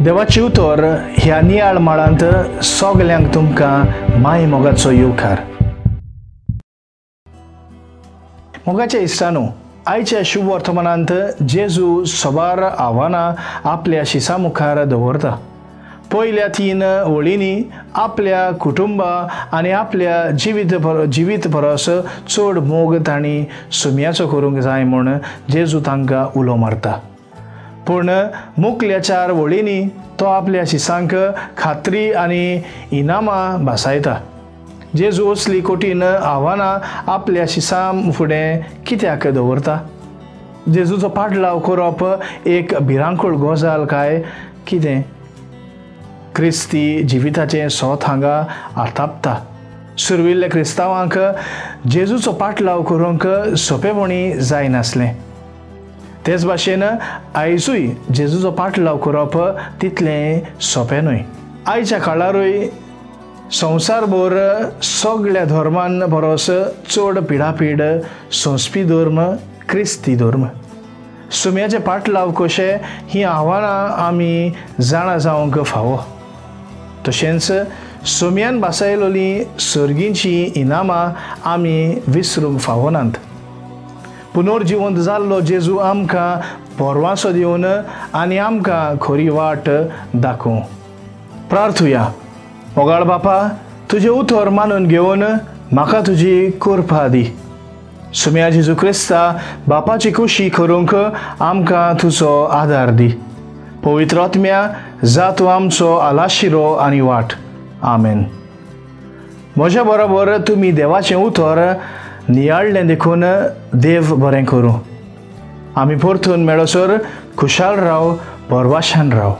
देवाची उतर ह्या नियाळ माळांत सगल्यांक तुमकां माय मोगाचो येवकार. मोगाच्या इश्टांनो, आयच्या शुभ वर्तमानांत जेजू सोबार आव्हानां आपल्या शिसा मुखार दवरता. पयल्या 3 वळींनी आपल्या कुटुंबा आनी आपल्या जिवीत परस चड मोग तांणी सुमयाचो करूंक जाय म्हूण जेजू तांकां उलो मारता. पूण मुखल्या 4 वळींनी तो आपल्या शिसांक खात्री आनी इनामां भासायता. जेजू असली कठीण आव्हानां आपल्या शिसां फुडें कित्याक दवरता? जेजूचो पाटलाव करप एक भिरांकूळ गजाल काय कितें? क्रिस्ती जिविताचें सोत हांगा आतापता. सुरविल्ल्या क्रिस्तांवांक जेजूचो पाटलाव करूंक सोंपेपणी जायनासलें. तेच भाशेन आयजूय जेजूचो पाटलाव करप तितलें सोंपें न्हय. आयच्या काळारूय संवसारभर सगळ्या धर्मान परस चड पिडापीड सोंसपी धर्म क्रिस्ती धर्म. सुमयाचे पाटलाव कशे ही आव्हानां आमी जाणा जावंक फावो. तशेंच सुमयान भासायलोली सर्गींची इनामां आमी विसरूंक फावनांत. पुनर्जिवंत जाल्लो जेजू आमकां परवांसो दिवन आनी आमकां खरी वाट दाखोवं. प्रार्थुया. मोगाळ बापा, तुजें उतर मानून घेवन म्हाका तुजी कृपा दी. सुमया जेजू क्रिस्ता बापाची खुशी करूंक आमकां तुजो आदार दी. पवित्र आत्म्या, जा तूं आमचो आलाशिरो आनी वाट. आमेन. म्हज्या बरोबर तुमी देवाचें उतर नियाळ्ळें देखून देव बरें करूं. आमी परतून मेळसर खुशाल राव, परवाशान राव.